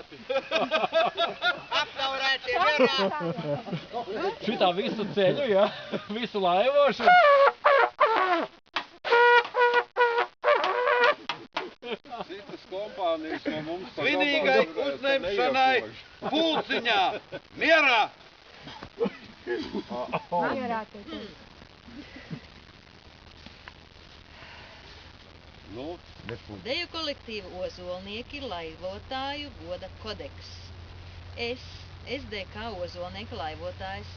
aptaurēti. Aptaurēti verā. Šitā visu ceļu, ja? Visu laivošu. Citas kompānijas no mums Svinīgai uzņemšanai pulciņā. Mierā! Mierā te. Deju kolektīva Ozolnieki laivotāju goda kodeks. Es, SDK Ozolnieka laivotājs,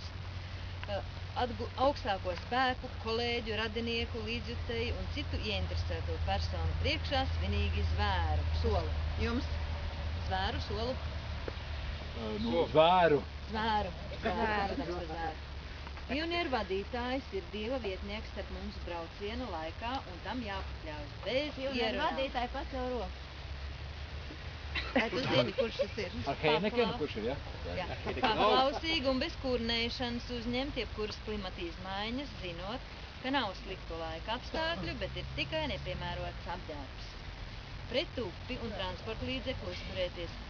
augstāko spēku, kolēģu, radinieku, līdzjutēju un citu ieinteresēto personu priekšā svinīgi zvēru solu. Jums zvēru solu? Zvēru. Zvēru. Pionieru vadītājs ir Dieva vietnieks starp mums braucienu laikā un tam jāpakļaujas bez Pionieru vadītāji pacel roku. Vai tu zini, kurš tas ir? Ar Heinekiem kurš ir, ja? Jā. Paklausīgi un bez kurnēšanas uzņemt jebkuras klimata izmaiņas, zinot, ka nav sliktu laika apstākļu, bet ir tikai nepiemērots apģērbs. Pret upi un transporta līdzekli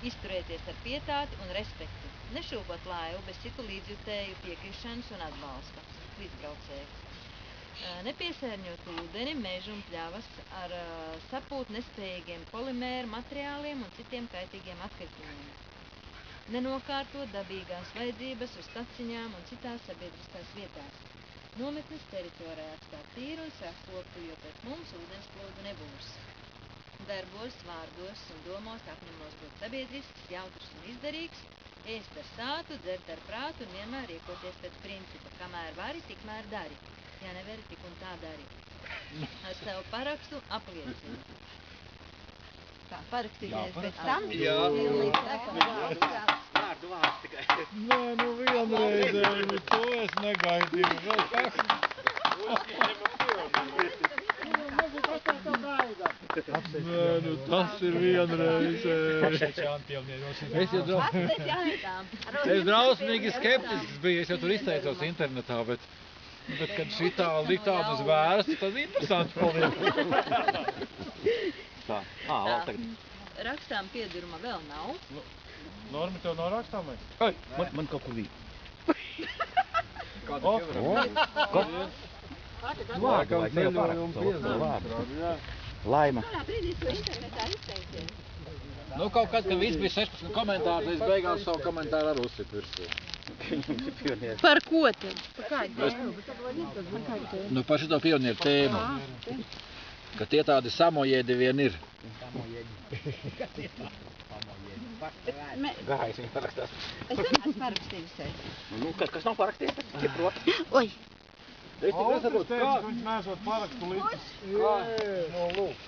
izturēties ar pietāti un respektu. Nešūpot laivu bez citu līdzjutēju piekrišanas un atbalsta līdzbraucēju. Nepiesārņot ūdeni, mežu un pļavas ar sapūt nespējīgiem polimēru materiāliem un citiem kaitīgiem atkritumiem. Nenokārtot dabīgās vajadzības uz staciņām un citās sabiedriskās vietās. Nometnes teritorijā atstāt tīru un sakoptu, jo pēc mums ūdensplūdu nebūs. Darbos, vārdos un domos apņemos būt sabiedrisks, jautrs un izdarīgs, ēst ar sātu, dzert ar prātu un vienmēr rīkoties pēc principa, kamēr vari, tikmēr dari. Ja nevari, tik un tā dari. Ar savu parakstu apliecinu. Tā, parakstīties pēc tam? Jā. Vārds tikai. Nē, nu vienreizēji, to es negaidīju. Vēl kas? Nē, nu tas ir vienreizēji. Es drausmīgi skeptisks biju, es jau tur izteicos internetā, bet kad šitā likt tādu uz vērs, tad interesanti paliek. Tā, labi tagad. Rakstām pieduruma vēl nav. Normi, tev nav rakstām vai? Ai, man kaut kur bija. Laikam ceļojumu piedara. Laima. Kādā brīdī to internetā izteicies? Nu, kaut kad, kad viss bija 16 komentāri, es beigās savu komentāru arī uzsitu virsū. Par ko tad? Par kādu tēmu? Nu, par šito pionieru tēmu. Ka tie tādi samojēdi vien ir. Gājis viņa parakstās. Es neesmu parakstījusi. Nu, kas nav parakstījies, tas ir prot. Oi! Es tik nesaprotu, kā? Viņš nesot parakstu līdzi. Kā? Nu, lūk.